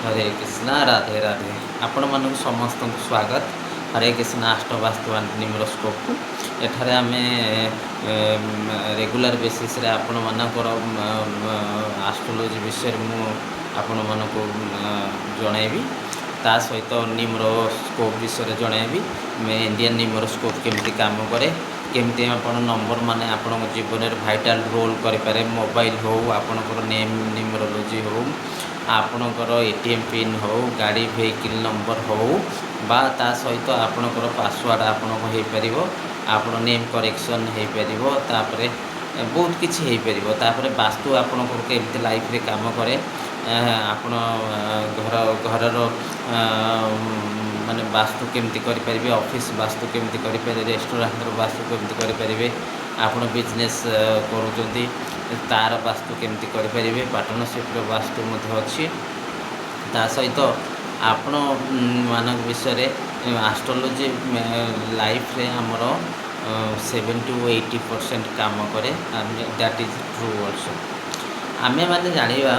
हरे कृष्णा राधे राधे आपण मानक समस्त स्वागत। हरे कृष्णा अष्टवास्तु निम्रोस्कोप को एठारे आमे रेगुलर बेसिस रे आपण मानकर एस्ट्रोलॉजी विषय मु आपण मानको जणाइबी ता सहित निम्रोस्कोप विषय जणाइबी मैं इंडियन निम्रोस्कोप केमती काम करे केमती आपण नंबर माने आपण जीवन में भाइटाल रोल करें मोबाइल हो आपणकर नेम न्यूमरोलॉजी हो आपणकर एटीएम पिन हो गाड़ी व्हीकल नंबर हो बा ता सहित आपणकर पासवर्ड आपण हो पार आपण नेम करेक्शन हो पार तापर बहुत किसी हो पार तापर वास्तु आपणकर केमती लाइफ रे काम करे आपण घर माने वास्तु केमती करें ऑफिस वास्तु केमती करें रेस्टोरेंट वास्तु केमती करें आपण बिजनेस करूँ तार वास्तु केमती करें पार्टनरशिप वास्तु अच्छी ता सहित आपण मान विषय एस्ट्रोलॉजी लाइफ रे हमर 70 to 80% काम करे दैट इज ट्रू ऑल्सो आमे माने जानिबा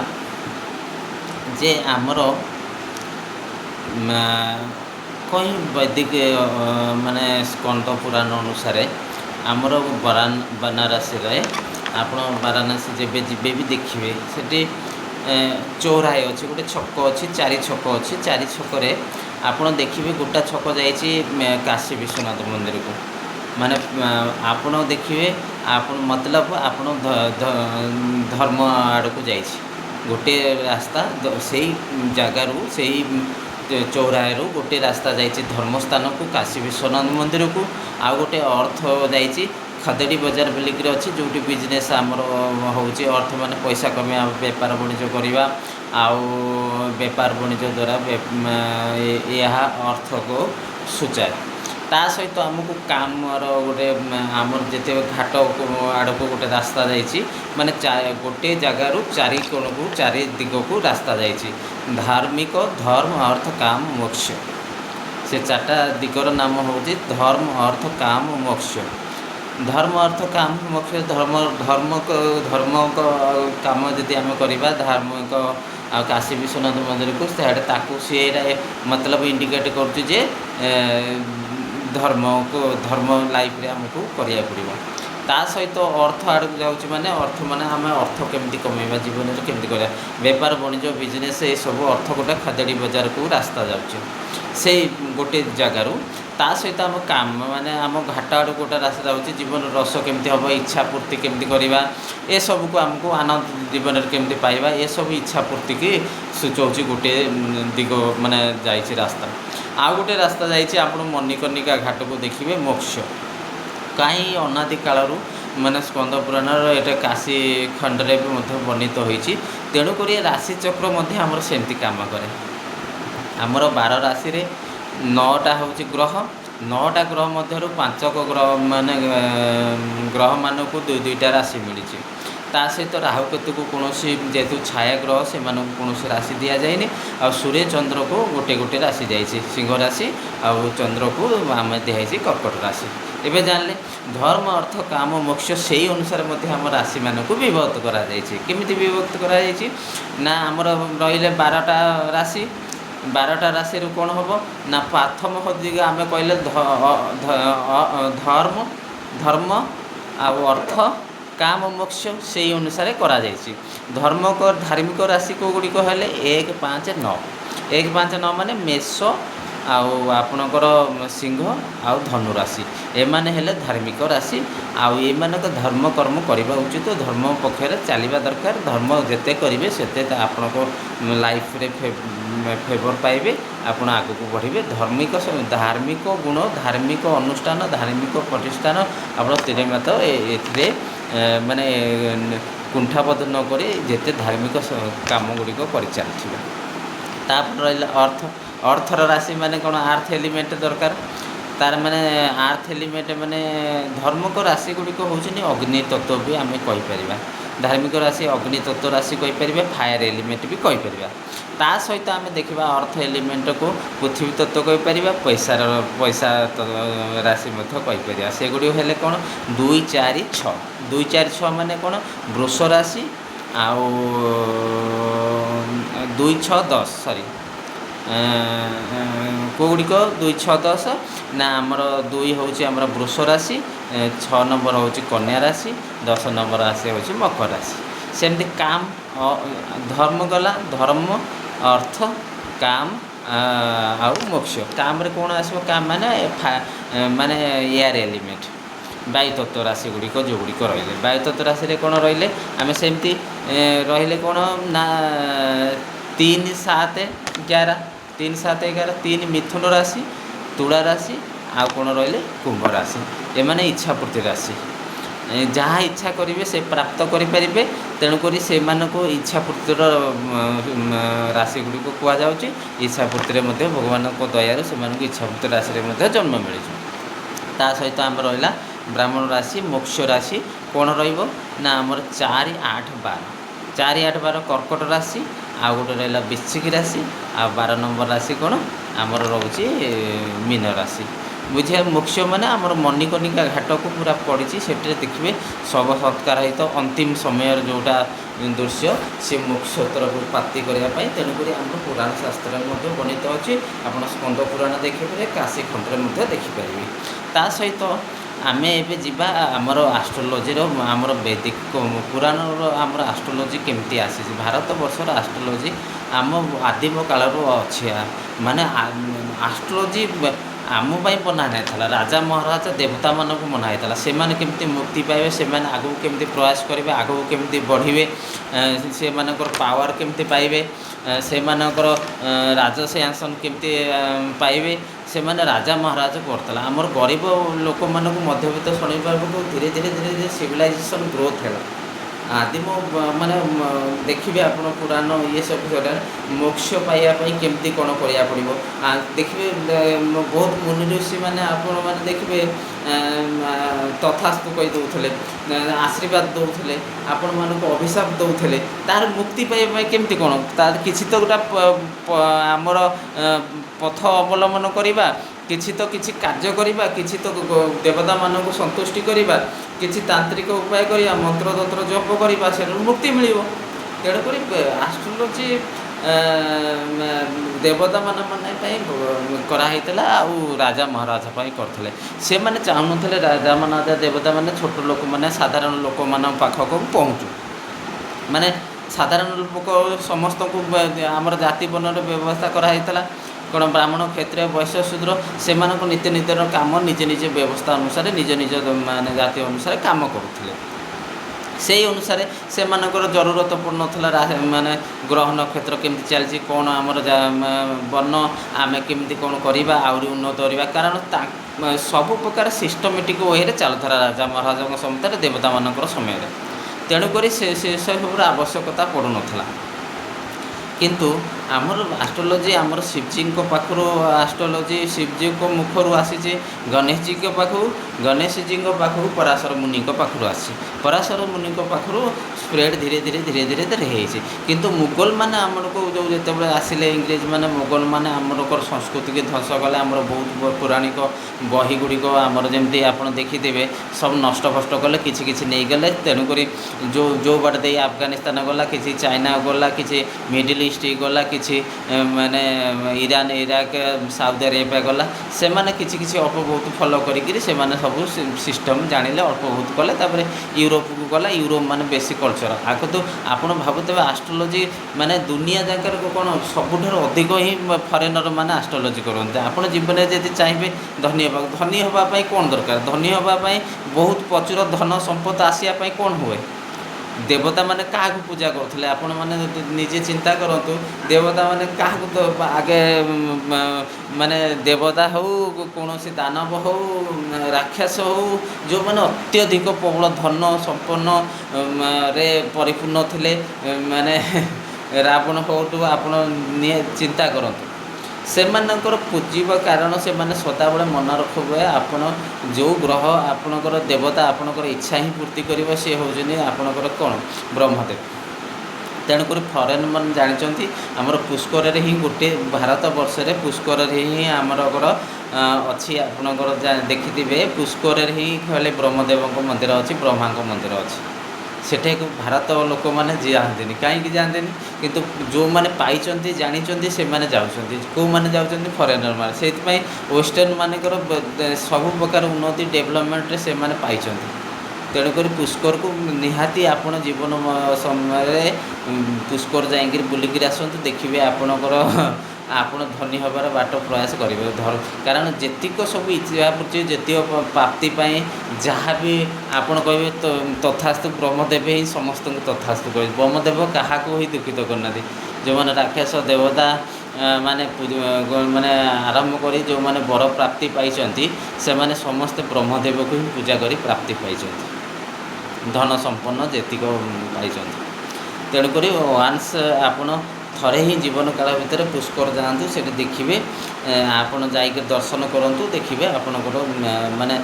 जे हमर कहीं वैदिक माने स्कंद पुराण अनुसार आमर बनारसी रे आपण वाराणसी जेबे जीवे भी देखिए सेठी चौराहे अच्छे गोटे छक अच्छी 4 छक अच्छी 4 छक आपण देखिए गोटा छक जाइए काशी विश्वनाथ मंदिर को माने आपण देखिए आपण मतलब आपण धर्म आड़ को जाइए गोटे रास्ता से जगार से चौराहे गोटे रास्ता जाइए धर्मस्थान को काशी विश्वनाथ मंदिर को आ गोटे अर्थ जाइए खदेड़ी बाजार बोलिक अच्छी जो बिजनेस आमर होची अर्थ माने पैसा कमे बेपार वाणिज्य करवा बेपार वाणिज्य द्वारा यह अर्थ को सूचाए ता सहित आमको काम गोटे आमर जिते घाट आड़ को गोटे रास्ता जाइए माने गोटे जगार 4 कोण को 4 दिग को रास्ता जाइए धार्मिक धर्म अर्थ काम मोक्ष से 4टा दिगर नाम हूँ धर्म अर्थ काम मोक्ष धर्म अर्थ काम मोक्ष धर्म काम जदि आम करवा धार्मिक काशी विश्वनाथ मंदिर को ताकू सी मतलब इंडिकेट करुचे धर्म लाइफ रे आमको करिया पड़िबो ता सहित अर्थ आड़ जाउची माने आम अर्थ केमती कमेबा जीवन में केमती करिया बेपार वाणिज्य बिजनेस ये सब अर्थ गोटे खदेड़ी बाजार को रास्ता जाउची से गोटे जगार ता सहित आम काम माने आम घाट आड़ गोटे रास्ता जाउची जीवन रस केमती हम इच्छा पूर्ति केमती करवा ये सब को आमको आनंद जीवन में केमती पाइबा ये सब इच्छा पूर्ति की सूचौची गोटे दिग माने जाइए रास्ता आ गोटे रास्ता जाइए आप मणिकर्णिका घाट को देखिए मोक्ष कहीं अनादि कालू माने स्कंद पुराण ये काशी खंडरे भी वर्णित होती तेणुक राशि चक्र आमर सेमती काम करे आमर 12 राशि रे 9टा हूँ ग्रह 9टा ग्रह मध्य 5 ग्रह माने ग्रह मान को 2-2टा राशि मिली ता सहित राहुकेतु को कौन जेहेतु छाया ग्रह से कौन राशि दि जाए आ सूर्य चंद्र को गोटे गोटे राशि जाइए सिंह राशि आउ चंद्र को आम दिखाई कर्कट राशि एवं जानले धर्म अर्थ काम मोक्ष से अनुसार आम राशि मान को विभक्त करमिति विभक्त कर आमर रही 12टा राशि 12टा राशि कौन हम ना प्रथम दिग आम कहले धर्म अर्थ काम मोक्ष से अनुसार करा धर्म धार्मिक राशि को गुड़िक हेले 1, 5, 9 1, 5, 9 माने मेष आपणकर सिंह आउ धनु राशि एमाने हेले धार्मिक राशि आमानक धर्म कर्म करवा उचित धर्म पक्षर चलवा दरकार धर्म जिते करेंगे से आपण लाइफ रे फेवर पाइबे आपण आग को बढ़े धार्मिक गुण धार्मिक अनुष्ठान धार्मिक प्रतिष्ठान आप तीरे मत ए माने कुंठाबद्ध नक जिते धार्मिक काम गुड़िक कर रहा अर्थर राशि माने कौन आर्थ एलिमेंट दरकार तार माने आर्थ एलिमेंट माने धर्मक राशि गुड़िक हूँ अग्नि तत्व भी आम कहीपर धार्मिक राशि अग्नि तत्व राशि कहीपर फायर एलिमेंट भी कहीपर ता सहित आम देखा अर्थ एलिमेंट को पृथ्वी तत्व कहीपर पैसा राशि कहीपर से गुड़ी हेले कौन 2, 4, 6 2, 4, 6 माने कौन वृष राशि 2 6 10 ସରି କେଉଁଗୁଡ଼ିକ 2 6 10 ନା ଆମର 2 ହେଉଛି ଆମର ବୃଷ ରାଶି, 6 ନମ୍ବର ହେଉଛି କନ୍ୟା ରାଶି, 10 ନମ୍ବର ରାଶି ହେଉଛି ମକର ରାଶି। ସେମିତି କାମ ଧର୍ମ ଗଲା, ଧର୍ମ ଅର୍ଥ କାମ ଆଉ ମୋକ୍ଷ। କାମରେ କ'ଣ ଆସିବ? କାମ ମାନେ ଏୟାର ଏଲିମେଣ୍ଟ, ବାୟୁତତ୍ତ୍ୱ ରାଶି ଗୁଡ଼ିକ ଯେଉଁଗୁଡ଼ିକ ରହିଲେ, ବାୟୁତତ୍ତ୍ୱ ରାଶିରେ କ'ଣ ରହିଲେ ଆମେ ସେମିତି ରହିଲେ କ'ଣ ନା 3 7 11 3 7 11 3 ମିଥୁନ ରାଶି, ତୁଳା ରାଶି ଆଉ କ'ଣ ରହିଲେ କୁମ୍ଭ ରାଶି। ଏମାନେ ଇଚ୍ଛାପୂର୍ତ୍ତି ରାଶି, ଯାହା ଇଚ୍ଛା କରିବେ ସେ ପ୍ରାପ୍ତ କରିପାରିବେ। ତେଣୁକରି ସେମାନଙ୍କୁ ଇଚ୍ଛାପୂର୍ତ୍ତିର ରାଶି ଗୁଡ଼ିକ କୁହାଯାଉଛି। ଇଚ୍ଛାପୂର୍ତ୍ତିରେ ମଧ୍ୟ ଭଗବାନଙ୍କ ଦୟାରୁ ସେମାନଙ୍କୁ ଇଚ୍ଛାପୂର୍ତ୍ତି ରାଶିରେ ମଧ୍ୟ ଜନ୍ମ ମିଳିଛି। ତା ସହିତ ଆମର ରହିଲା ବ୍ରାହ୍ମଣ ରାଶି, ମୋକ୍ଷ ରାଶି କ'ଣ ରହିବ ନା ଆମର 4 8 12 4 8 12 କର୍କଟ ରାଶି, ଆଉ ଗୋଟେ ରହିଲା ବୃଶ୍ଚିକ ରାଶି, ଆଉ 12 ନମ୍ବର ରାଶି କ'ଣ ଆମର ରହୁଛି ମୀନ ରାଶି। ବୁଝିବା ମୋକ୍ଷ ମାନେ ଆମର ମଣିକର୍ଣ୍ଣିକା ଘାଟକୁ ପୁରା ପଡ଼ିଛି, ସେଠାରେ ଦେଖିବେ ଶବ ସତ୍କାର ସହିତ ଅନ୍ତିମ ସମୟର ଯେଉଁଟା ଦୃଶ୍ୟ ସେ ମୋକ୍ଷ ତରଫକୁ ପ୍ରାପ୍ତି କରିବା ପାଇଁ। ତେଣୁକରି ଆମର ପୁରାଣ ଶାସ୍ତ୍ରରେ ମଧ୍ୟ ବର୍ଣ୍ଣିତ ଅଛି। ଆପଣ ସ୍କନ୍ଦ ପୁରାଣ ଦେଖିପାରିବେ, କାଶୀ ଖଣ୍ଡରେ ମଧ୍ୟ ଦେଖିପାରିବେ। ତା ସହିତ ଆମେ ଏବେ ଯିବା ଆମର ଆଷ୍ଟ୍ରୋଲୋଜିର, ଆମର ବୈଦିକ ପୁରାଣର ଆମର ଆଷ୍ଟ୍ରୋଲୋଜି କେମିତି ଆସିଛି। ଭାରତ ବର୍ଷର ଆଷ୍ଟ୍ରୋଲୋଜି ଆମ ଆଦିମ କାଳରୁ ଅଛି। ମାନେ ଆଷ୍ଟ୍ରୋଲୋଜି ଆମ ପାଇଁ ବନା ହେଇଥିଲା, ରାଜା ମହାରାଜା ଦେବତାମାନଙ୍କୁ ବନା ହେଇଥିଲା। ସେମାନେ କେମିତି ମୁକ୍ତି ପାଇବେ, ସେମାନେ ଆଗକୁ କେମିତି ପ୍ରୟାସ କରିବେ, ଆଗକୁ କେମିତି ବଢ଼ିବେ, ସେମାନଙ୍କର ପାୱାର କେମିତି ପାଇବେ, ସେମାନଙ୍କର ରାଜସିଂହାସନ କେମିତି ପାଇବେ, ସେମାନେ ରାଜା ମହାରାଜ କରୁଥିଲା। ଆମର ଗରିବ ଲୋକମାନଙ୍କୁ ମଧ୍ୟବିତ୍ତ ଶ୍ରେଣୀ ବର୍ଗକୁ ଧୀରେ ଧୀରେ ଧୀରେ ଧୀରେ ସିଭିଲାଇଜେସନ୍ ଗ୍ରୋଥ୍ ହେଲା। ଆଦିମ ମାନେ ଦେଖିବେ ଆପଣ ପୁରାଣ ଇଏ ସବୁ ଜାଗାରେ ମୋକ୍ଷ ପାଇବା ପାଇଁ କେମିତି କ'ଣ କରିବାକୁ ପଡ଼ିବ। ଦେଖିବେ ବହୁତ ମୁନି ଋଷିମାନେ ଆପଣମାନେ ଦେଖିବେ ତଥାସ୍ତୁ କହି ଦେଉଥିଲେ, ଆଶୀର୍ବାଦ ଦେଉଥିଲେ, ଆପଣମାନଙ୍କୁ ଅଭିଶାପ ଦେଉଥିଲେ। ତା'ର ମୁକ୍ତି ପାଇବା ପାଇଁ କେମିତି କ'ଣ, ତା'ର କିଛି ତ ଗୋଟେ ଆମର ପଥ ଅବଲମ୍ବନ କରିବା, କିଛି ତ କିଛି କାର୍ଯ୍ୟ କରିବା, କିଛି ତ ଦେବତାମାନଙ୍କୁ ସନ୍ତୁଷ୍ଟି କରିବା, କିଛି ତାନ୍ତ୍ରିକ ଉପାୟ କରିବା, ମନ୍ତ୍ରତନ୍ତ୍ର ଜପ କରିବା, ସେଠାରୁ ମୁକ୍ତି ମିଳିବ। ତେଣୁକରି ଆଷ୍ଟ୍ରୋଲୋଜି ଦେବତାମାନ ପାଇଁ କରାହେଇଥିଲା, ଆଉ ରାଜା ମହାରାଜା ପାଇଁ କରିଥିଲେ। ସେମାନେ ଚାହୁଁନଥିଲେ ରାଜା ମହାରାଜା ଦେବତାମାନେ ଛୋଟ ଲୋକମାନେ ସାଧାରଣ ଲୋକମାନଙ୍କ ପାଖକୁ ପହଞ୍ଚୁ। ମାନେ ସାଧାରଣ ଲୋକ ସମସ୍ତଙ୍କୁ ଆମର ଜାତି ବର୍ଣ୍ଣର ବ୍ୟବସ୍ଥା କରାହେଇଥିଲା। କ'ଣ ବ୍ରାହ୍ମଣ, କ୍ଷତ୍ରିୟ, ବୈଶ୍ୟ, ଶୂଦ୍ର ସେମାନଙ୍କ ନିତ୍ୟ ନିତ୍ୟର କାମ ନିଜ ନିଜ ବ୍ୟବସ୍ଥା ଅନୁସାରେ ନିଜ ନିଜ ମାନେ ଜାତି ଅନୁସାରେ କାମ କରୁଥିଲେ। ସେହି ଅନୁସାରେ ସେମାନଙ୍କର ଜରୁରତ ପଡ଼ୁନଥିଲା ମାନେ ଗ୍ରହ ନକ୍ଷତ୍ର କେମିତି ଚାଲିଛି, କ'ଣ ଆମର ବର୍ଣ୍ଣ ଆମେ କେମିତି କ'ଣ କରିବା ଆହୁରି ଉନ୍ନତ କରିବା। କାରଣ ସବୁ ପ୍ରକାର ସିଷ୍ଟମେଟିକ୍ ୱେରେ ଚାଲୁଥିଲା ରାଜା ମହାରାଜାଙ୍କ ସମୟରେ, ଦେବତାମାନଙ୍କର ସମୟରେ। ତେଣୁକରି ସେସବୁର ଆବଶ୍ୟକତା ପଡ଼ୁନଥିଲା। କିନ୍ତୁ ଆମର ଆଷ୍ଟ୍ରୋଲୋଜି ଆମର ଶିବଜୀଙ୍କ ପାଖରୁ ଆଷ୍ଟ୍ରୋଲୋଜି ଶିବଜୀଙ୍କ ମୁଖରୁ ଆସିଛି ଗଣେଶଜୀଙ୍କ ପାଖକୁ, ଗଣେଶଜୀଙ୍କ ପାଖକୁ ପରାଶର ମୁନିଙ୍କ ପାଖରୁ ଆସିଛି, ପରାଶର ମୁନିଙ୍କ ପାଖରୁ ସ୍ପ୍ରେଡ଼ ଧୀରେ ଧୀରେ ଧୀରେ ଧୀରେ ଧୀରେ ହେଇଛି। କିନ୍ତୁ ମୁଗଲମାନେ ଆମକୁ ଯେଉଁ ଯେତେବେଳେ ଆସିଲେ ଇଂରେଜମାନେ, ମୁଗଲମାନେ ଆମରଙ୍କର ସଂସ୍କୃତିକି ଧ୍ୱଂସ କଲେ। ଆମର ବହୁତ ପୌରାଣିକ ବହି ଗୁଡ଼ିକ ଆମର ଯେମିତି ଆପଣ ଦେଖିଥିବେ ସବୁ ନଷ୍ଟ ଫଷ୍ଟ କଲେ, କିଛି କିଛି ନେଇଗଲେ। ତେଣୁକରି ଯେଉଁ ବାଟ ଦେଇ ଆଫଗାନିସ୍ତାନ ଗଲା, କିଛି ଚାଇନା ଗଲା, କିଛି ମିଡ଼ିଲ ଇଷ୍ଟ ଗଲା, କିଛି ମାନେ ଇରାନ, ଇରାକ, ସାଉଦି ଆରେବିଆ ଗଲା। ସେମାନେ କିଛି କିଛି ଅଳ୍ପ ବହୁତ ଫଲୋ କରିକିରି ସେମାନେ ସବୁ ସିଷ୍ଟମ୍ ଜାଣିଲେ, ଅଳ୍ପ ବହୁତ କଲେ। ତାପରେ ୟୁରୋପକୁ ଗଲା, ୟୁରୋପ ମାନେ ବେଶୀ କଲଚର। ଆଗକୁ ଆପଣ ଭାବୁଥିବେ ଆଷ୍ଟ୍ରୋଲୋଜି ମାନେ ଦୁନିଆ ଯାକର କ'ଣ ସବୁଠାରୁ ଅଧିକ ହିଁ ଫରେନର ମାନେ ଆଷ୍ଟ୍ରୋଲୋଜି କରନ୍ତି। ଆପଣ ଜୀବନରେ ଯଦି ଚାହିଁବେ ଧନୀ ହେବା ପାଇଁ କ'ଣ ଦରକାର? ଧନୀ ହେବା ପାଇଁ ବହୁତ ପ୍ରଚୁର ଧନ ସମ୍ପଦ ଆସିବା ପାଇଁ କ'ଣ ହୁଏ? ଦେବତାମାନେ କାହାକୁ ପୂଜା କରୁଥିଲେ? ଆପଣମାନେ ନିଜେ ଚିନ୍ତା କରନ୍ତୁ। ଦେବତାମାନେ କାହାକୁ ଆଗେ ମାନେ ଦେବତା ହେଉ, କୌଣସି ଦାନବ ହେଉ, ରାକ୍ଷସ ହେଉ, ଯେଉଁମାନେ ଅତ୍ୟଧିକ ପ୍ରବଳ ଧନ ସମ୍ପନ୍ନରେ ପରିପୂର୍ଣ୍ଣ ଥିଲେ, ମାନେ ରାବଣ ହେଉଠୁ ଆପଣ ଚିନ୍ତା କରନ୍ତୁ। ସେମାନଙ୍କର ପୂଜିବା କାରଣ ସେମାନେ ସଦାବେଳେ ମନେ ରଖିବେ ଆପଣ ଯେଉଁ ଗ୍ରହ ଆପଣଙ୍କର ଦେବତା ଆପଣଙ୍କର ଇଚ୍ଛା ହିଁ ପୂର୍ତ୍ତି କରିବ, ସେ ହେଉଛନ୍ତି ଆପଣଙ୍କର କ'ଣ ବ୍ରହ୍ମଦେବ। ତେଣୁକରି ଫରେନ୍ ମାନେ ଜାଣିଛନ୍ତି ଆମର ପୁଷ୍କରରେ ହିଁ ଗୋଟିଏ ଭାରତ ବର୍ଷରେ ପୁଷ୍କରରେ ହିଁ ଆମରଙ୍କର ଅଛି। ଆପଣଙ୍କର ଦେଖିଥିବେ ପୁଷ୍କରରେ ହିଁ ଖାଲି ବ୍ରହ୍ମଦେବଙ୍କ ମନ୍ଦିର ଅଛି, ବ୍ରହ୍ମାଙ୍କ ମନ୍ଦିର ଅଛି। ସେଠାକୁ ଭାରତ ଲୋକମାନେ ଯାଆନ୍ତିନି। କାହିଁକି ଯାଆନ୍ତିନି? କିନ୍ତୁ ଯେଉଁମାନେ ପାଇଛନ୍ତି ଜାଣିଛନ୍ତି ସେମାନେ ଯାଉଛନ୍ତି। କେଉଁମାନେ ଯାଉଛନ୍ତି? ଫରେନର୍ ମାନେ। ସେଇଥିପାଇଁ ୱେଷ୍ଟର୍ଣ୍ଣ ମାନଙ୍କର ସବୁ ପ୍ରକାର ଉନ୍ନତି ଡେଭଲପମେଣ୍ଟରେ ସେମାନେ ପାଇଛନ୍ତି। ତେଣୁକରି ପୁଷ୍କରକୁ ନିହାତି ଆପଣ ଜୀବନ ସମୟରେ ପୁଷ୍କର ଯାଇକିରି ବୁଲିକିରି ଆସନ୍ତୁ, ଦେଖିବେ ଆପଣଙ୍କର ଆପଣ ଧନୀ ହେବାର ବାଟ ପ୍ରୟାସ କରିବେ। କାରଣ ଯେତିକ ସବୁ ଇଚ୍ଛା ପୂର୍ତ୍ତି ଯେତିକ ପ୍ରାପ୍ତି ପାଇଁ ଯାହା ବି ଆପଣ କହିବେ ତଥାସ୍ତୁ ବ୍ରହ୍ମଦେବ ହିଁ ସମସ୍ତଙ୍କୁ ତଥାସ୍ତୁ କହିବେ। ବ୍ରହ୍ମଦେବ କାହାକୁ ହିଁ ଦୁଃଖିତ କରିନାହାନ୍ତି। ଯେଉଁମାନେ ରାକ୍ଷସ ଦେବତା ମାନେ ଆରମ୍ଭ କରି ଯେଉଁମାନେ ବର ପ୍ରାପ୍ତି ପାଇଛନ୍ତି ସେମାନେ ସମସ୍ତେ ବ୍ରହ୍ମଦେବକୁ ହିଁ ପୂଜା କରି ପ୍ରାପ୍ତି ପାଇଛନ୍ତି, ଧନ ସମ୍ପନ୍ନ ଯେତିକ ପାଇଛନ୍ତି। ତେଣୁକରି ୱାନ୍ସ ଆପଣ ଥରେ ହିଁ ଜୀବନ କାଳ ଭିତରେ ପୁଷ୍କର ଯାଆନ୍ତୁ, ସେଠି ଦେଖିବେ। ଆପଣ ଯାଇକି ଦର୍ଶନ କରନ୍ତୁ, ଦେଖିବେ ଆପଣଙ୍କର ମାନେ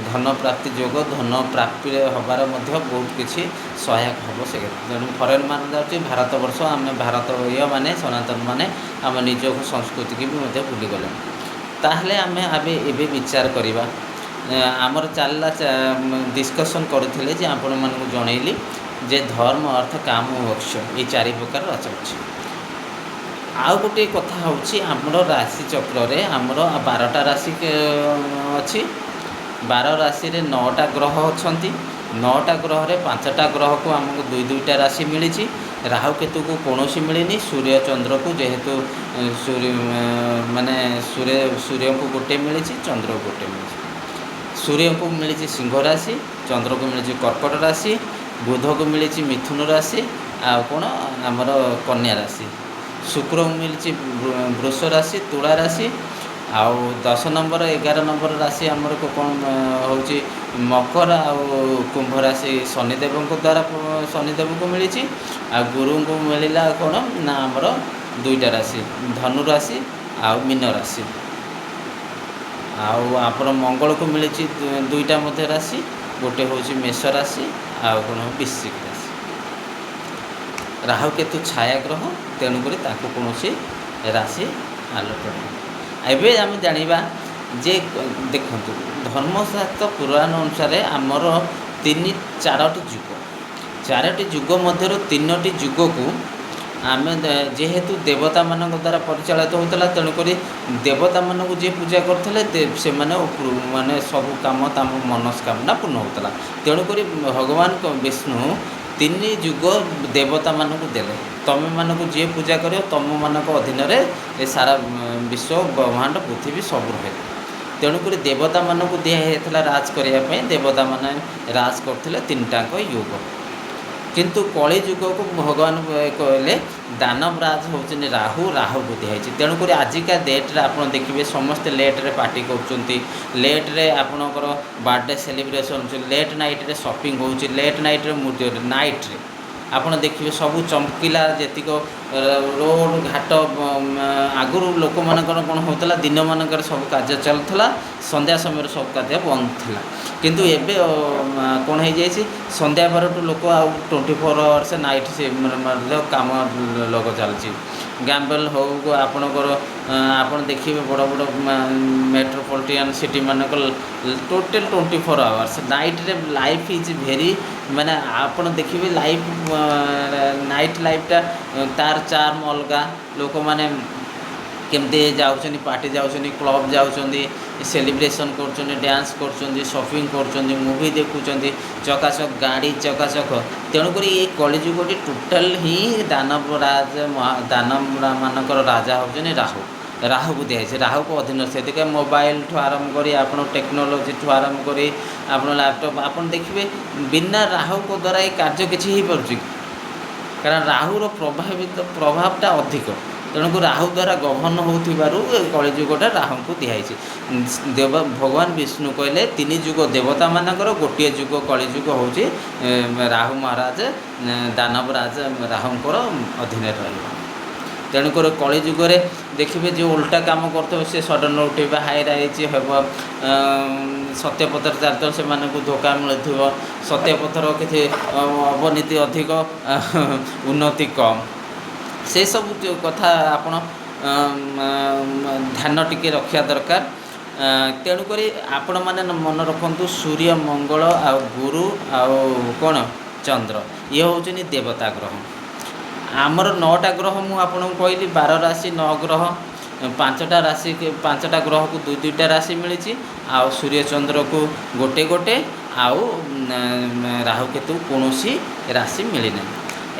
ଧନ ପ୍ରାପ୍ତି ଯୋଗ, ଧନ ପ୍ରାପ୍ତି ହେବାର ମଧ୍ୟ ବହୁତ କିଛି ସହାୟକ ହେବ। ସେ ତେଣୁ ଫରେନ୍ ମାନେ ଯାଉଛି ଭାରତବର୍ଷ, ଆମେ ଭାରତୀୟ ମାନେ ସନାତନ ମାନେ ଆମ ନିଜ ସଂସ୍କୃତିକି ବି ମଧ୍ୟ ଭୁଲିଗଲେଣି। ତାହେଲେ ଆମେ ଏବେ ବିଚାର କରିବା। ଆମର ଚାଲିଲା ଡିସ୍କସନ୍ କରୁଥିଲେ ଯେ ଆପଣମାନଙ୍କୁ ଜଣେଇଲି ଯେ ଧର୍ମ, ଅର୍ଥ, କାମ, ମୋକ୍ଷ ଏଇ 4 ପ୍ରକାର ଅଛି। ଆଉ ଗୋଟିଏ କଥା ହେଉଛି ଆମର ରାଶି ଚକ୍ରରେ ଆମର 12ଟା ରାଶି ଅଛି। 12 ରାଶିରେ 9ଟା ଗ୍ରହ ଅଛନ୍ତି। 9ଟା ଗ୍ରହରେ 5ଟା ଗ୍ରହକୁ ଆମକୁ 2-2ଟା ରାଶି ମିଳିଛି। ରାହୁ କେତୁକୁ କୌଣସି ମିଳିନି। ସୂର୍ଯ୍ୟ ଚନ୍ଦ୍ରକୁ ଯେହେତୁ ସୂର୍ଯ୍ୟଙ୍କୁ ଗୋଟେ ମିଳିଛି, ଚନ୍ଦ୍ରକୁ ଗୋଟେ ମିଳିଛି। ସୂର୍ଯ୍ୟଙ୍କୁ ମିଳିଛି ସିଂହ ରାଶି, ଚନ୍ଦ୍ରକୁ ମିଳିଛି କର୍କଟ ରାଶି, ବୁଧକୁ ମିଳିଛି ମିଥୁନ ରାଶି, ଆଉ କ'ଣ ଆମର କନ୍ୟା ରାଶି। ଶୁକ୍ରକୁ ମିଳିଛି ବୃଷ ରାଶି, ତୁଳା ରାଶି। ଆଉ 10 ନମ୍ବର 11 ନମ୍ବର ରାଶି ଆମର କ'ଣ ହେଉଛି ମକର ଆଉ କୁମ୍ଭ ରାଶି ଶନିଦେବଙ୍କୁ ମିଳିଛି। ଆଉ ଗୁରୁଙ୍କୁ ମିଳିଲା କ'ଣ ନା ଆମର 2ଟା ରାଶି, ଧନୁ ରାଶି ଆଉ ମୀନ ରାଶି। ଆଉ ଆପଣ ମଙ୍ଗଳକୁ ମିଳିଛି 2ଟା ମଧ୍ୟ ରାଶି, ଗୋଟେ ହେଉଛି ମେଷ ରାଶି ଆଉ କ'ଣ ବୃଶ୍ଚିକ ରାଶି। ରାହୁ କେତୁ ଛାୟା ଗ୍ରହ, ତେଣୁକରି ତାକୁ କୌଣସି ରାଶି ଆଲୋକ ନାହିଁ। ଏବେ ଆମେ ଜାଣିବା ଯେ ଦେଖନ୍ତୁ ଧର୍ମଶାସ୍ତ୍ର ପୁରାଣ ଅନୁସାରେ ଆମର 4ଟି ଯୁଗ। 4ଟି ଯୁଗ ମଧ୍ୟରୁ 3ଟି ଯୁଗକୁ ଆମେ ଯେହେତୁ ଦେବତାମାନଙ୍କ ଦ୍ୱାରା ପରିଚାଳିତ ହେଉଥିଲା, ତେଣୁକରି ଦେବତାମାନଙ୍କୁ ଯିଏ ପୂଜା କରୁଥିଲେ ସେମାନେ ମାନେ ସବୁ କାମ ତାଙ୍କ ମନସ୍କାମନା ପୂର୍ଣ୍ଣ ହେଉଥିଲା। ତେଣୁକରି ଭଗବାନ ବିଷ୍ଣୁ 3 ଯୁଗ ଦେବତାମାନଙ୍କୁ ଦେଲେ। ତମେମାନଙ୍କୁ ଯିଏ ପୂଜା କରିବ ତମମାନଙ୍କ ଅଧୀନରେ ଏ ସାରା ବିଶ୍ୱ ବ୍ରହ୍ମାଣ୍ଡ ପୃଥିବୀ ସବୁ ରହେ। ତେଣୁକରି ଦେବତାମାନଙ୍କୁ ଦିଆହେଇଥିଲା ରାଜ କରିବା ପାଇଁ। ଦେବତାମାନେ ରାଜ କରୁଥିଲେ 3ଟାଙ୍କ ଯୁଗ। କିନ୍ତୁ କଳି ଯୁଗକୁ ଭଗବାନ କହିଲେ ଦାନବ ରାଜ ହେଉଛନ୍ତି ରାହୁକୁ ଦିଆହେଇଛି। ତେଣୁକରି ଆଜିକା ଡେଟ୍ରେ ଆପଣ ଦେଖିବେ ସମସ୍ତେ ଲେଟ୍ରେ ପାର୍ଟି କରୁଛନ୍ତି, ଲେଟ୍ରେ ଆପଣଙ୍କର ବାର୍ଥଡେ ସେଲିବ୍ରେସନ୍ ହେଉଛି, ଲେଟ୍ ନାଇଟ୍ରେ ସପିଂ ହେଉଛି, ଲେଟ୍ ନାଇଟ୍ରେ ନାଇଟ୍ରେ ଆପଣ ଦେଖିବେ ସବୁ ଚମକିଲା ଯେତିକ ରୋଡ଼ ଘାଟ। ଆଗରୁ ଲୋକମାନଙ୍କର କ'ଣ ହେଉଥିଲା, ଦିନମାନଙ୍କରେ ସବୁ କାର୍ଯ୍ୟ ଚାଲୁଥିଲା, ସନ୍ଧ୍ୟା ସମୟରେ ସବୁ କାର୍ଯ୍ୟ ବନ୍ଦ ଥିଲା। କିନ୍ତୁ ଏବେ କ'ଣ ହେଇଯାଇଛି, ସନ୍ଧ୍ୟା ପରଠୁ ଲୋକ ଆଉ 24 ଆୱାର୍ସ ନାଇଟ୍ ମଧ୍ୟ କାମ ଲୋକ ଚାଲିଛି। ଗ୍ୟାମ୍ବେଲ୍ ହେଉ ଆପଣଙ୍କର ଆପଣ ଦେଖିବେ ବଡ଼ ବଡ଼ ମେଟ୍ରୋପଲିଟାନ୍ ସିଟିମାନଙ୍କର ଟୋଟାଲ୍ 24 ଆୱାର୍ସ ନାଇଟ୍ରେ ଲାଇଫ୍ ଇଜ୍ ଭେରି ମାନେ ଆପଣ ଦେଖିବେ ନାଇଟ୍ ଲାଇଫ୍ଟା ତାର ଚାର୍ମ ଅଲଗା। ଲୋକମାନେ କେମିତି ଯାଉଛନ୍ତି, ପାର୍ଟି ଯାଉଛନ୍ତି, କ୍ଲବ୍ ଯାଉଛନ୍ତି, ସେଲିବ୍ରେସନ୍ କରୁଛନ୍ତି, ଡ୍ୟାନ୍ସ କରୁଛନ୍ତି, ସପିଂ କରୁଛନ୍ତି, ମୁଭି ଦେଖୁଛନ୍ତି, ଚକାଚକ ଗାଡ଼ି ଚକାଚକ। ତେଣୁକରି ଏ କଳିଯୁଗଟି ଟୋଟାଲ୍ ହିଁ ଦାନବମାନଙ୍କର ରାଜା ହେଉଛନ୍ତି ରାହୁକୁ ଦିଆହେଇଛି। ରାହୁକୁ ଅଧୀନ ସେଥିପାଇଁ ମୋବାଇଲଠୁ ଆରମ୍ଭ କରି ଆପଣ ଟେକ୍ନୋଲୋଜିଠୁ ଆରମ୍ଭ କରି ଆପଣ ଲ୍ୟାପଟପ୍ ଆପଣ ଦେଖିବେ ବିନା ରାହୁଙ୍କ ଦ୍ୱାରା ଏ କାର୍ଯ୍ୟ କିଛି ହେଇପାରୁଛି। କାରଣ ରାହୁର ପ୍ରଭାବଟା ଅଧିକ। ତେଣୁକୁ ରାହୁ ଦ୍ୱାରା ଗଭର୍ଣ୍ଣ ହେଉଥିବାରୁ ଏ କଳିଯୁଗଟା ରାହୁଙ୍କୁ ଦିଆହେଇଛି। ଭଗବାନ ବିଷ୍ଣୁ କହିଲେ 3 ଯୁଗ ଦେବତାମାନଙ୍କର, ଗୋଟିଏ ଯୁଗ କଳିଯୁଗ ହେଉଛି ରାହୁ ମହାରାଜ ଦାନବ ରାଜ ରାହୁଙ୍କର ଅଧୀନରେ ରହିବ। ତେଣୁକରି କଳିଯୁଗରେ ଦେଖିବେ ଯେଉଁ ଓଲଟା କାମ କରୁଥିବ ସେ ସଡ଼ନ୍ ଉଠେଇବା, ହାଇରାଇଜ୍ ହେବ, ସତ୍ୟପଥର ଚାଲିଥିବ ସେମାନଙ୍କୁ ଧୋକା ମିଳୁଥିବ, ସତ୍ୟପଥର କିଛି ଅବନୀତି ଅଧିକ, ଉନ୍ନତି କମ୍। ସେସବୁ କଥା ଆପଣ ଧ୍ୟାନ ଟିକେ ରଖିବା ଦରକାର। ତେଣୁକରି ଆପଣମାନେ ମନେ ରଖନ୍ତୁ ସୂର୍ଯ୍ୟ, ମଙ୍ଗଳ ଆଉ ଗୁରୁ ଆଉ କ'ଣ चंद्र ये हूँ देवता ग्रह। आमर 9टा ग्रह मु आपको कहली 12 राशि 9 ग्रह 5टा राशि 5टा ग्रह को 2-2टा राशि मिली आउ सूर्य चंद्र को गोटे गोटे आउ राहु केतु कौन राशि मिलना।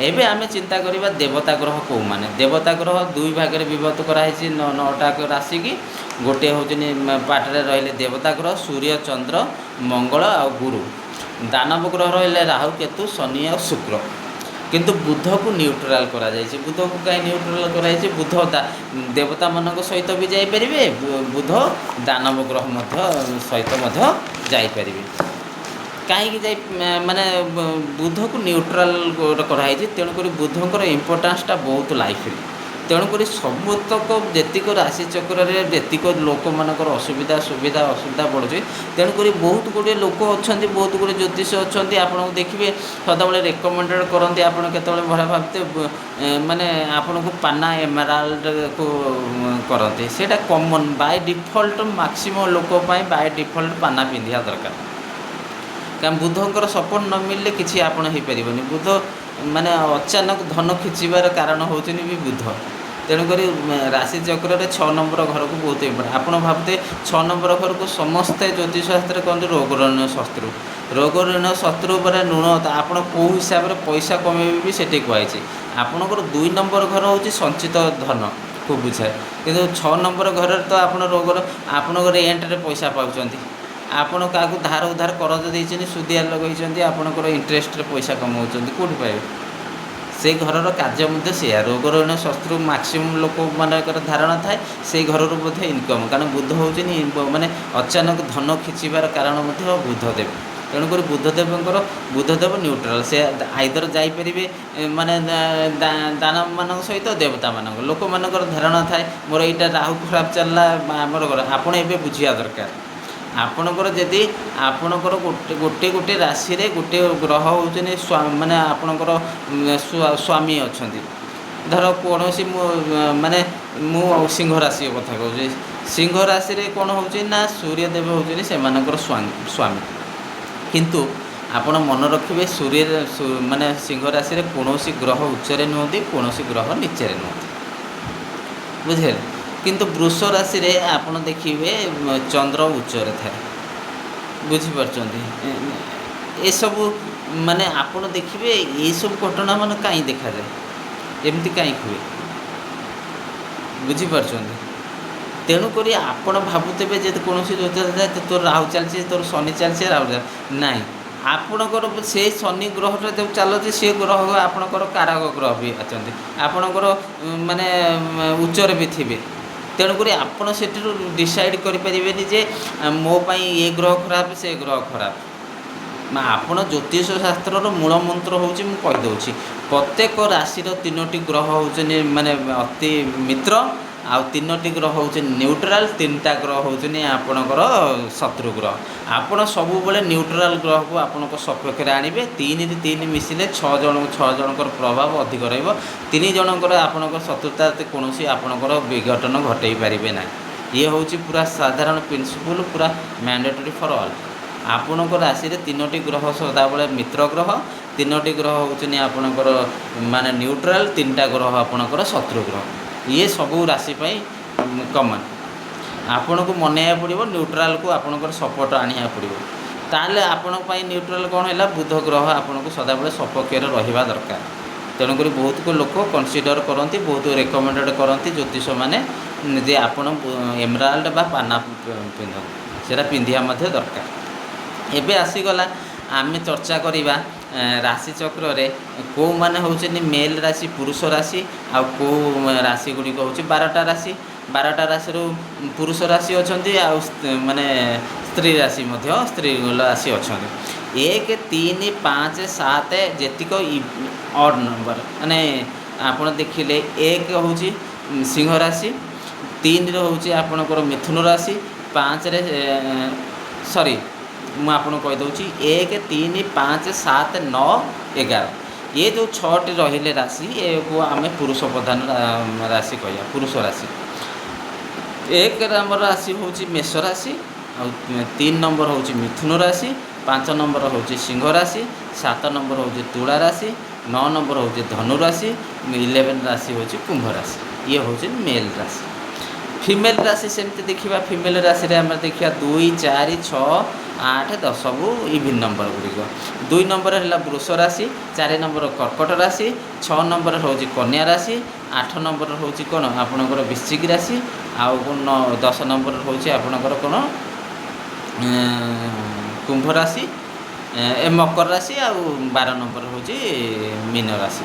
एबे आमे चिंता करिबा देवता ग्रह को माने देवता ग्रह दुई भाग में विभक्त कराई 9टा राशि की गोटे हूँ पाटरे रहिले देवता ग्रह सूर्य चंद्र मंगल आ गुरु। दानव ग्रह रहिले राहु केतु शनि और शुक्र। किंतु बुध को न्यूट्राल करा जायछि। बुध को कहीं न्यूट्राल कराई बुध देवता मानक सहित भी जाइपारे बुध दानव ग्रह सहित जाइपारे कहीं जाए माने बुध को न्यूट्राल कराई तेणुक बुधर इम्पोर्टान्सटा बहुत लाइफ तेणुक सबुतक जेतिक राशि चक्र में जेतिक लोक मानकर असुविधा सुविधा असुविधा बढ़ुଛି तेणुक बहुत गुड़े लोक अच्छा बहुत गुड़े ज्योतिष अच्छा आपको देखिए सदाबले रेकमेंडेड करते आप भरा भावते माने आपन को पाना एमराल्ड को करते सेटा कॉमन बाय डिफॉल्ट मैक्सिमम लोक बाय डिफॉल्ट पाना पिंधिया दरकार कारण बुधंकर सपोर्ट न मिलले किसी आपन हो पारे बुध माने अचानक धन खिंचार कारण होती भी बुध तेणुक राशि चक्र में 6 नंबर घर को बहुत इम्पोर्टेंट आप भावते 6 नंबर घर को समस्ते ज्योतिष शास्त्र कहते रोगरण शत्रु रोगरण शत्रु पर ऋण आप कौ हिसाब से पैसा कमेबे भी सेठी कहुई आपणकर 2 नंबर घर हूँ संचित धन को बुझाए कि 6 नंबर घर तो आप रोगर आपणकर रेंट्रे पैसा पाँच आपण क्या धार उधार करज देते सुदिया लगे आपणकर इंटरेस्ट पैसा कमाऊँ कौट पाए से घर कार्य से रोगरण शत्रु मैक्सिमम लोक मानकर धारणा थाए से घर बोधे इनकम कारण बुध हूँ माने अचानक धन खिंचार कारण बुधदेव तेणुक बुधदेवर बुधदेव न्यूट्राल से आइदर जापरे माने दानव मान सहित देवता मान लोक मानकर धारणा थाए मोर यहाँ राहु खराब चलला आमर घर आपड़ ए बुझा दरकार आपणकर जदि आपणकर गोटे गोटे राशि रे गोटे ग्रह हूँ माने आपणकर स्वामी अच्छा धर कौन माने मु सिंह राशि कथा कहूँ सिंह राशि रे कौन हूँ ना सूर्यदेव हूँ से स्वामी किंतु आपण मन रखिए सूर्य माने सिंह राशि रे कौन ग्रह उच्चरे नुहति कौन ग्रह नीचे नुहति बुझे किंतु वृष राशि रे आपण देखिए चंद्र उच्चरे थाए बुझीपार ये सब माने आपण देखिए ये सब घटना मान कहीं देखा जाए एमती कहीं हुए बुझीपार तेणुक आपण भावुवे जे कौन ज्योतिष तोर राहु चलती तोर शनि चलती राहु नाई आपणकर से शनि ग्रह जो चलती सी ग्रह आपणकर कारक ग्रह भी अच्छा आपणकर माने उच्चर भी थे तेणुक आपड़ से डिसाइड करें जे मोपाई ये ग्रह खराब से ग्रह खराब आपण ज्योतिष शास्त्र मूल मंत्र हूँ मुझे प्रत्येक राशि 3टी ग्रह हूँ माने अति मित्र आ 3टी ग्रह हूँ न्यूट्राल 3टा ग्रह हूँ आपणकर शत्रु ग्रह आपण सब बेले न्यूट्राल ग्रह को आपण सपक्ष आणवे 3 मिसिले 6 जनकर प्रभाव अधिक रही जनकर आपणकर शत्रुता कौन आपणकर विघटन घटई पारे ना ये हूँ पूरा साधारण प्रिंसिपल पूरा मैंडेटरी फॉर ऑल आपणकर राशि 3टी ग्रह सदाबले मित्र ग्रह 3टी ग्रह हूँ आपणकर माने न्यूट्राल 3टा ग्रह आपणकर शत्रु ग्रह ये सबू राशि कमन आपण को मन पड़ो न्यूट्राल को आपणकर सपोर्ट आनिया पड़ो ताले आपण न्यूट्राल कौन है बुध ग्रह आपन को सदाबले सपक्ष रहा दरकार तेणुक बहुत को लोक कनसीडर करती बहुत रेकमेंडेड करती ज्योतिष मैंने जे आपण एमराल्ड बा पाना पिंध से पिंधिया दरकार एबे आसीगला आमे चर्चा करिबा राशि चक्र रे को माने होचनी मेल राशि पुरुष राशि आ को राशि गुडी को होची 12टा राशि रो पुरुष राशि अछंती आ माने स्त्री राशि मध्य स्त्री राशि अछंती 1 3 5 7 जेतिक ऑड नंबर माने आपण देखिले 1 होची सिंह राशि 3 रो होची आपणकर मिथुन राशि 5 रे सॉरी मुझे आपको कहीदे 1 3 5 7 9 11 ये जो 6टी रहिले राशि ये को आम पुरुष प्रधान राशि कह पुरुष राशि 1 नंबर राशि हूँ मेष राशि आ 3 नंबर हूँ मिथुन राशि 5 नंबर होची सिंह राशि, 7 नंबर होची तुला राशि, 9 नंबर होची धनु राशि, 11 राशि होची कुंभ राशि। ये होची मेल राशि। फीमेल राशि सेमती देखा, फीमेल राशि आम देखा 2, 4, 6, 8, 10 सब इवन नंबर गुड़िक। 2 नंबर है वृष राशि, 4 नंबर कर्कट राशि, 6 नंबर हूँ कन्या राशि, 8 नंबर हूँ कौन आपणकर वृश्चिक राशि, आउ 10 नंबर हूँ आपणकर कौन कुंभ राशि, मकर राशि, आउ 12 नंबर हूँ मीन राशि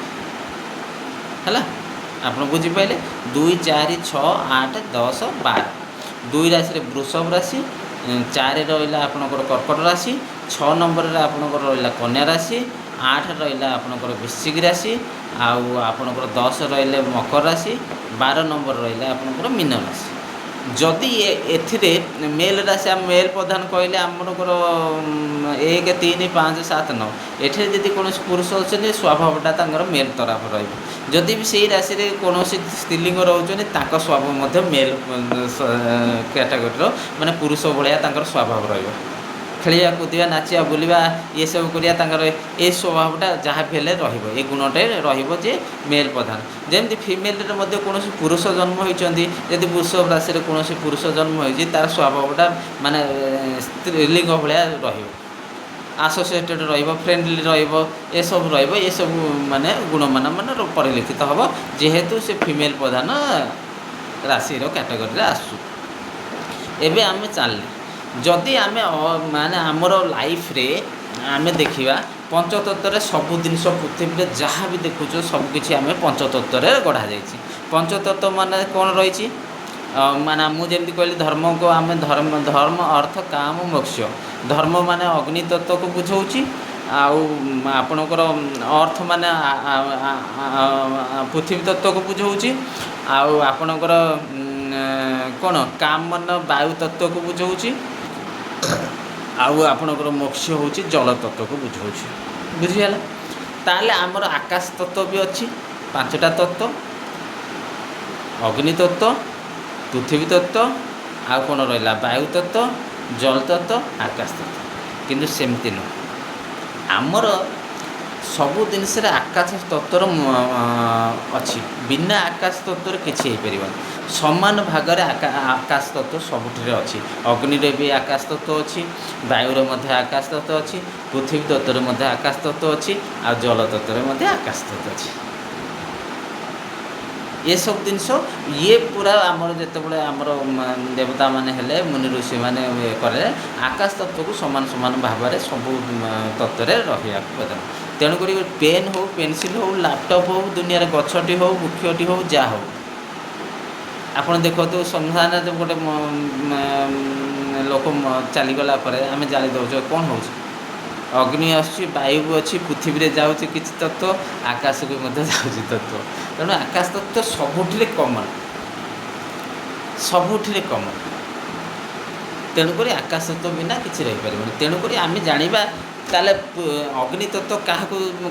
है। आप बुझिपारे 2, 4, 6, 8, 10, 12 2 राशि वृषभ राशि, 4 रहा आपणकर कर्कट राशि, 6 नंबर आपणकर रहा कन्या राशि, 8 रहा आपणकर वृश्चिक राशि, आउ आपणकर 10 रहा मकर राशि, 12 नंबर रहा आपणकर मीन राशि। जदि एथिरे मेल राशि आम मेल प्रधान कहले आमकर 1, 3, 5, 7, 9 एठे जदि कौन पुरुष अच्छे स्वभावटा मेल तरफ रही भी से राशि में कौन स्त्रीलिंग रोचे स्वभाव मेल कैटेगोरी माने पुरुष भाया स्वभाव रहा खेलिया कूदा नाचिया बुलवा ये सब करा ये स्वभावटा जहाँ भी हेल्ले रे गुणटे रे मेल प्रधान। जमी फिमेल कौन पुरुष जन्म होती यदि वृषभ राशि कौन पुरुष जन्म होती तार स्वभावटा माने स्त्रीलिंग भाया आसोसिएटेड फ्रेंडली ये सब ये सब माने गुण मान परिलक्षित हम जेहेतु से फीमेल प्रधान राशि कैटेगोरी आसू। एबे आमे चलने जदि आम माने आमर लाइफ रे आम देखा पंचतत्व सब जिनस पृथ्वी जहाँ भी देखुच सबकि आम पंचतत्व गढ़ा जा। पंचतत्व माने कौन रही माने मुझे कहली धर्म को आम धर्म अर्थ काम मोक्ष। धर्म माने अग्नि तत्व को बुझाऊँगी, आपणकर अर्थ माने पृथ्वी तत्व को बुझाऊँगी, आपणकर कौन काम मन वायु तत्व को बुझाऊँगी, आपणकर मोक्ष हूँ जल तत्व को बुझाऊँगी। बुझीगला ताले आमर आकाश तत्व भी अच्छी 5टा तत्व अग्नि तत्व पृथ्वी तत्व आ कौन रहा वायु तत्व जल तत्व आकाश तत्व। किंतु सेमती नुह आमर सबु जिनस आकाश तत्वर अच्छी बिना आकाश तत्वर किसी हो पार समान भाग में आकाश तत्व सबुठे अच्छी। अग्नि भी आकाश तत्व अच्छी, वायुर आकाश तत्व अच्छी, पृथ्वी तत्व आकाश तत्व अच्छी, आ जल तत्व आकाश तत्व अच्छी। ये सब जिनस ये पूरा आमर जिते आमर देवता माने हेले मुनि ऋषि माने करे आकाश तत्व को समान समान भाव में सब तत्व रहा तेणुक पेन हो पेनसिल हो लैपटॉप हो दुनिया गछटी हो वृक्षटी हो जहाँ हो आप देखो संसार गोटे लोक चलीगला आम जाणी दौर कौन हो अग्नि आसूँ वायु अच्छी पृथ्वी जाऊँगी किसी तत्व आकाश को जाऊँगी तत्व तेणु आकाश तत्व सबुठे कमन सबुठे कमन तेणुक आकाश तत्व बिना किसी रही पार तेणुक आम जाना ताले अग्नि तत्व क्या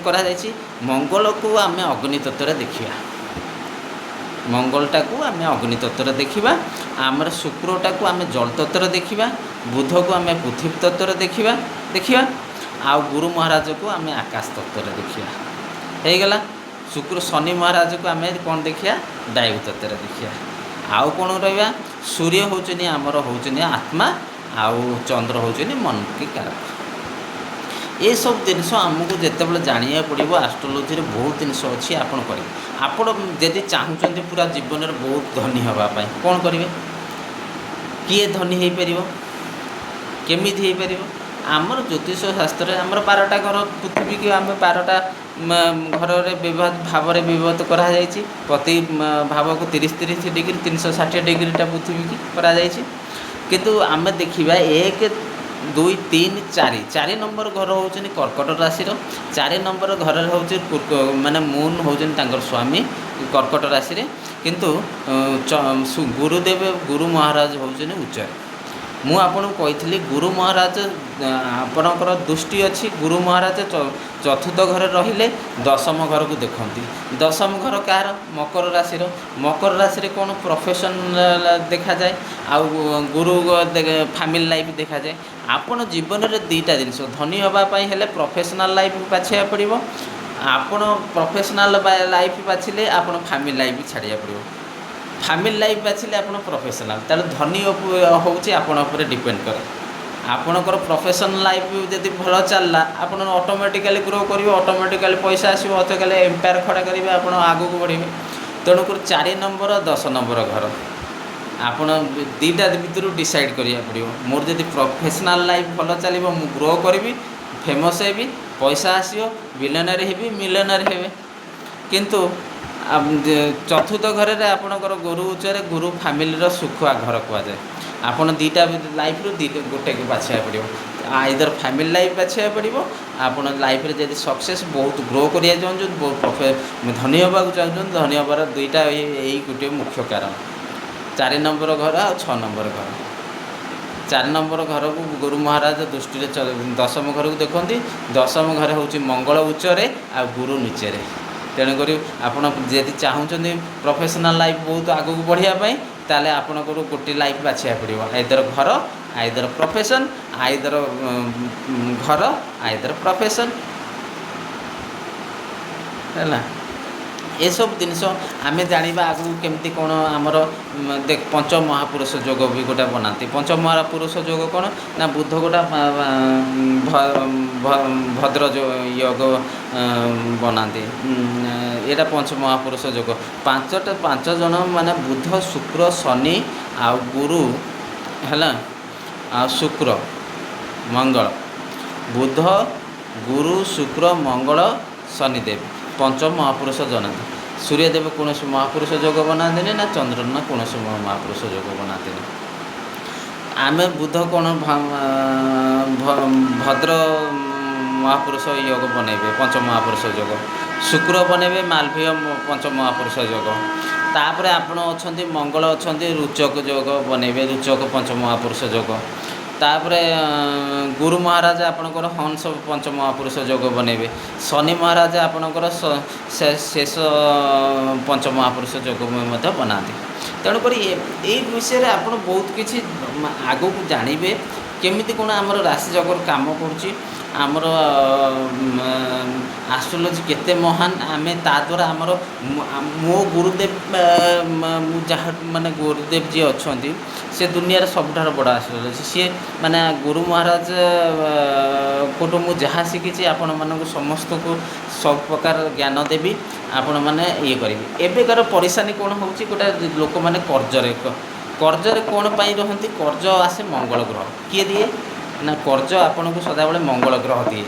करा मंगल को आम अग्नि तत्व देखा मंगलटा को आम अग्नि तत्व देखा आमर शुक्रटा को आम जल तत्व देखा बुध को आम पृथ्वी तत्व देखा आउ गुरु महाराज को आम आकाश तत्व देखा हो गला। शुक्र शनि महाराज को आम कौन देखा वायु तत्व देखा आउ कौन रहा सूर्य होचनी आमर होचनी आत्मा आउ चंद्र होचनी मन की कारक। ये सब जिनस आमको जिते जाना पड़ो आस्ट्रोलोजी बहुत जिनस अच्छी आपड़ जदि चाहते पूरा जीवन में बहुत धनी हाँपाई कौन करेंगे किए धनी हो पार केमी हो पार आमर ज्योतिष शास्त्र आमर 12टा घर पृथ्वी की आम 12टा घर भाव में विभक्त कराई प्रति भाव को 30-30 डिग्री 360 डिग्रीटा पृथ्वी की कराई किंतु आम देखा 1, 2, 3, 4 नंबर घर होचनी कर्कट राशि 4 नंबर घर हो माने मून होचनी तांकर स्वामी कर्कट राशि किंतु गुरुदेव गुरु महाराज होचनी उच्च मु आपन कही गुरु महाराज आपणकर दृष्टि अच्छी गुरु महाराज चतुर्थ घर रहिले दशम घर को देखती दशम घर कार मकर राशि कौन प्रोफेशन देखा जाए आउ गुरु फैमिली लाइफ देखा जाए ଆପଣ ଜୀବନରେ ଦୁଇଟା ଜିନିଷ ଧନୀ ହେବା ପାଇଁ ହେଲେ ପ୍ରଫେସନାଲ୍ ଲାଇଫ୍ ବାଛିବାକୁ ପଡ଼ିବ। ଆପଣ ପ୍ରଫେସନାଲ୍ ଲାଇଫ୍ ବାଛିଲେ ଆପଣ ଫ୍ୟାମିଲି ଲାଇଫ୍ ଛାଡ଼ିବାକୁ ପଡ଼ିବ। ଫ୍ୟାମିଲି ଲାଇଫ୍ ବାଛିଲେ ଆପଣ ପ୍ରଫେସନାଲ୍, ତାହେଲେ ଧନୀ ହେଉଛି ଆପଣ ଉପରେ ଡିପେଣ୍ଡ କରେ। ଆପଣଙ୍କର ପ୍ରଫେସନାଲ୍ ଲାଇଫ୍ ଯଦି ଭଲ ଚାଲିଲା ଆପଣ ଅଟୋମେଟିକାଲି ଗ୍ରୋ କରିବେ, ଅଟୋମେଟିକାଲି ପଇସା ଆସିବ, ଅଟୋମେଟିକାଲି ଏମ୍ପାୟାର ଖଡ଼ା କରିବେ, ଆପଣ ଆଗକୁ ବଢ଼ିବେ। ତେଣୁକରି 4 ନମ୍ବର 10 ନମ୍ବର ଘର ଆପଣ ଦୁଇଟା ଭିତରୁ ଡିସାଇଡ଼୍ କରିବାକୁ ପଡ଼ିବ। ମୋର ଯଦି ପ୍ରଫେସନାଲ୍ ଲାଇଫ୍ ଭଲ ଚାଲିବ ମୁଁ ଗ୍ରୋ କରିବି, ଫେମସ୍ ହେବି, ପଇସା ଆସିବ, ବିଲିୟନେୟାର ହେବି, ମିଲିୟନେୟାର ହେବେ। କିନ୍ତୁ ଚତୁର୍ଥ ଘରରେ ଆପଣଙ୍କର ଗୁରୁ ଉଚ୍ଚରେ ଗୁରୁ ଫ୍ୟାମିଲିର ଶୁଖୁଆ ଘର କୁହାଯାଏ। ଆପଣ ଦୁଇଟା ଲାଇଫ୍ରୁ ଗୋଟେକୁ ବାଛିବାକୁ ପଡ଼ିବ। ଆଇଦର ଫ୍ୟାମିଲି ଲାଇଫ୍ ବାଛିବାକୁ ପଡ଼ିବ। ଆପଣ ଲାଇଫ୍ରେ ଯଦି ସକ୍ସେସ୍ ବହୁତ ଗ୍ରୋ କରିବାକୁ ଚାହୁଁଛନ୍ତି, ବହୁତ ଧନୀ ହେବାକୁ ଚାହୁଁଛନ୍ତି, ଧନୀ ହେବାର ଦୁଇଟା ଏଇ ଗୋଟିଏ ମୁଖ୍ୟ କାରଣ। 4 ନମ୍ବର ଘର ଆଉ 6 ନମ୍ବର ଘର। 4 ନମ୍ବର ଘରକୁ ଗୁରୁ ମହାରାଜ ଦୃଷ୍ଟିରେ 10ମ ଘରକୁ ଦେଖନ୍ତି। 10ମ ଘର ହେଉଛି ମଙ୍ଗଳ ଉଚ୍ଚରେ ଆଉ ଗୁରୁ ନିଚରେ। ତେଣୁକରି ଆପଣ ଯଦି ଚାହୁଁଛନ୍ତି ପ୍ରଫେସନାଲ୍ ଲାଇଫ୍ ବହୁତ ଆଗକୁ ବଢ଼ିବା ପାଇଁ, ତାହେଲେ ଆପଣଙ୍କର ଗୋଟିଏ ଲାଇଫ୍ ବାଛିବାକୁ ପଡ଼ିବ। ଆଇଦର ଘର, ଆଇଦର ପ୍ରଫେସନ୍, ଆଇଦର ଘର, ଆଇଦର ପ୍ରଫେସନ୍, ହେଲା। ଏସବୁ ଜିନିଷ ଆମେ ଜାଣିବା ଆଗକୁ କେମିତି କ'ଣ ଆମର ପଞ୍ଚ ମହାପୁରୁଷ ଯୋଗ ବି ଗୋଟେ ବନାନ୍ତି। ପଞ୍ଚ ମହାପୁରୁଷ ଯୋଗ କ'ଣ ନା ବୁଦ୍ଧ ଗୋଟେ ଭଦ୍ର ଯୋଗ ବନାନ୍ତି। ଏଇଟା ପଞ୍ଚ ମହାପୁରୁଷ ଯୋଗ। 5 ଜଣ ମାନେ ବୁଦ୍ଧ, ଶୁକ୍ର, ଶନି ଆଉ ଗୁରୁ, ହେଲା, ଆଉ ଶୁକ୍ର, ମଙ୍ଗଳ। ବୁଦ୍ଧ, ଗୁରୁ, ଶୁକ୍ର, ମଙ୍ଗଳ, ଶନିଦେବ ପଞ୍ଚ ମହାପୁରୁଷ ଜଣାନ୍ତି। ସୂର୍ଯ୍ୟଦେବ କୌଣସି ମହାପୁରୁଷ ଯୋଗ ବନାନ୍ତିନି, ନା ଚନ୍ଦ୍ରନ କୌଣସି ମହାପୁରୁଷ ଯୋଗ ବନାନ୍ତିନି। ଆମେ ବୁଦ୍ଧ କ'ଣ ଭଦ୍ର ମହାପୁରୁଷ ଯୋଗ ବନେଇବେ, ପଞ୍ଚ ମହାପୁରୁଷ ଯୋଗ। ଶୁକ୍ର ବନେଇବେ ମାଲଭୀୟ ପଞ୍ଚ ମହାପୁରୁଷ ଯୋଗ। ତାପରେ ଆପଣ ଅଛନ୍ତି ମଙ୍ଗଳ ଅଛନ୍ତି ରୁଚକ ଯୋଗ ବନେଇବେ, ରୁଚକ ପଞ୍ଚ ମହାପୁରୁଷ ଯୋଗ। ତାପରେ ଗୁରୁ ମହାରାଜ ଆପଣଙ୍କର ହଂସ ପଞ୍ଚ ମହାପୁରୁଷ ଯୋଗ ବନେଇବେ। ଶନି ମହାରାଜ ଆପଣଙ୍କର ଶେଷ ପଞ୍ଚ ମହାପୁରୁଷ ଯୋଗ ମଧ୍ୟ ବନାନ୍ତି। ତେଣୁକରି ଏଇ ବିଷୟରେ ଆପଣ ବହୁତ କିଛି ଆଗକୁ ଜାଣିବେ, କେମିତି କ'ଣ ଆମର ରାଶି ଚକ୍ର କାମ କରୁଛି, ଆମର ଆଷ୍ଟ୍ରୋଲୋଜି କେତେ ମହାନ। ଆମେ ତା ଦ୍ୱାରା ଆମର ମୋ ଗୁରୁଦେବ, ମୁଁ ଯାହା ମାନେ ଗୁରୁଦେବ ଯିଏ ଅଛନ୍ତି ସେ ଦୁନିଆରେ ସବୁଠାରୁ ବଡ଼ ଆଷ୍ଟ୍ରୋଲୋଜି। ସିଏ ମାନେ ଗୁରୁ ମହାରାଜ କୋଠୁ ମୁଁ ଯାହା ଶିଖିଛି ଆପଣମାନଙ୍କୁ ସମସ୍ତଙ୍କୁ ସବୁ ପ୍ରକାର ଜ୍ଞାନ ଦେବି, ଆପଣମାନେ ଇଏ କରିବେ। ଏବେକାର ପରିଶାନୀ କ'ଣ ହେଉଛି, ଗୋଟେ ଲୋକମାନେ କର୍ଜରେ କ'ଣ ପାଇଁ ରହନ୍ତି? କର୍ଜ ଆସେ ମଙ୍ଗଳ ଗ୍ରହ। କିଏ ଦିଏ ନା କର୍ଜ ଆପଣଙ୍କୁ ସଦାବେଳେ ମଙ୍ଗଳ ଗ୍ରହ ଦିଏ।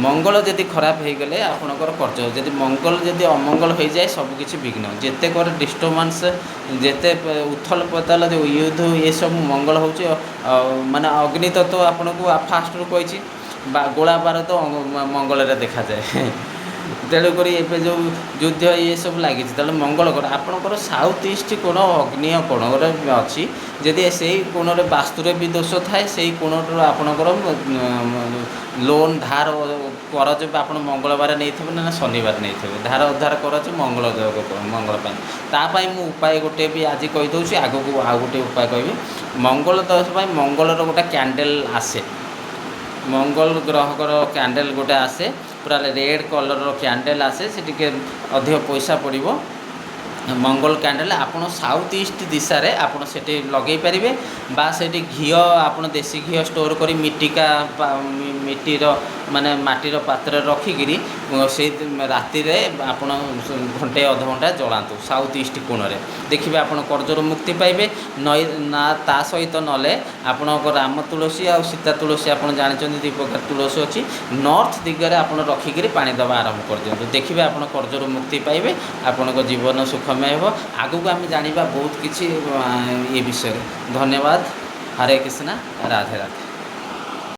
ମଙ୍ଗଳ ଯଦି ଖରାପ ହେଇଗଲେ ଆପଣଙ୍କର କର୍ଜ, ଯଦି ମଙ୍ଗଳ ଯଦି ଅମଙ୍ଗଳ ହୋଇଯାଏ ସବୁକିଛି ବିଘ୍ନ, ଯେତେ କରେ ଡିଷ୍ଟର୍ବାନ୍ସ, ଯେତେ ଉଥଲ ପତାଲ ୟୁଦ୍ଧ, ଏସବୁ ମଙ୍ଗଳ ହେଉଛି ମାନେ ଅଗ୍ନି ତତ୍ତ୍ୱ। ଆପଣଙ୍କୁ ଫାଷ୍ଟରୁ କହିଛି ଗୋଳା ବାରୁଦ ମଙ୍ଗଳରେ ଦେଖାଯାଏ। ତେଣୁକରି ଏବେ ଯେଉଁ ଯୁଦ୍ଧ ଏସବୁ ଲାଗିଛି, ତେଣୁ ମଙ୍ଗଳ କୋଣ ଆପଣଙ୍କର ସାଉଥ୍ ଇଷ୍ଟ କୋଣ ଅଗ୍ନେୟ କୋଣରେ ଅଛି। ଯଦି ସେଇ କୋଣରେ ବାସ୍ତୁରେ ବି ଦୋଷ ଥାଏ, ସେଇ କୋଣରୁ ଆପଣଙ୍କର ଲୋନ୍ ଧାର କରଜ ଆପଣ ମଙ୍ଗଳବାର ନେଇଥିବେ ନା ଶନିବାର ନେଇଥିବେ, ଧାର ଉଦ୍ଧାର କରଜ ମଙ୍ଗଳ ପାଇଁ। ତା ପାଇଁ ମୁଁ ଉପାୟ ଗୋଟେ ବି ଆଜି କହିଦେଉଛି, ଆଗକୁ ଆଉ ଗୋଟେ ଉପାୟ କହିବି। ମଙ୍ଗଳ ଦୋଷ ପାଇଁ ମଙ୍ଗଳର ଗୋଟେ କ୍ୟାଣ୍ଡେଲ୍ ଆସେ, ମଙ୍ଗଳ ଗ୍ରହର କ୍ୟାଣ୍ଡେଲ୍ ଗୋଟେ ଆସେ, ପୁରା ରେଡ଼୍ କଲର୍ର କ୍ୟାଣ୍ଡେଲ୍ ଆସେ। ସେ ଟିକେ ଅଧିକ ପଇସା ପଡ଼ିବ। ମଙ୍ଗଳ କ୍ୟାଣ୍ଡେଲ୍ ଆପଣ ସାଉଥ୍ ଇଷ୍ଟ ଦିଶାରେ ଆପଣ ସେଠି ଲଗାଇ ପାରିବେ, ବା ସେଠି ଘିଅ ଆପଣ ଦେଶୀ ଘିଅ ଷ୍ଟୋର୍ କରି ମିଟିର ମାନେ ମାଟିର ପାତ୍ରରେ ରଖିକିରି ସେଇ ରାତିରେ ଆପଣ ଘଣ୍ଟେ ଅଧଘଣ୍ଟା ଜଳାନ୍ତୁ ସାଉଥ୍ ଇଷ୍ଟ କୋଣରେ। ଦେଖିବେ ଆପଣ କର୍ଜରୁ ମୁକ୍ତି ପାଇବେ। ନା ତା ସହିତ ନହେଲେ ଆପଣଙ୍କ ରାମ ତୁଳସୀ ଆଉ ସୀତା ତୁଳସୀ, ଆପଣ ଜାଣିଛନ୍ତି 2 ପ୍ରକାର ତୁଳସୀ ଅଛି, ନର୍ଥ ଦିଗରେ ଆପଣ ରଖିକିରି ପାଣି ଦେବା ଆରମ୍ଭ କରିଦିଅନ୍ତୁ। ଦେଖିବେ ଆପଣ କର୍ଜରୁ ମୁକ୍ତି ପାଇବେ, ଆପଣଙ୍କ ଜୀବନ ସୁଖମୟ ହେବ। ଆଗକୁ ଆମେ ଜାଣିବା ବହୁତ କିଛି ଏ ବିଷୟରେ। ଧନ୍ୟବାଦ। ହରେ କୃଷ୍ଣ, ରାଧେ ରାଧେ।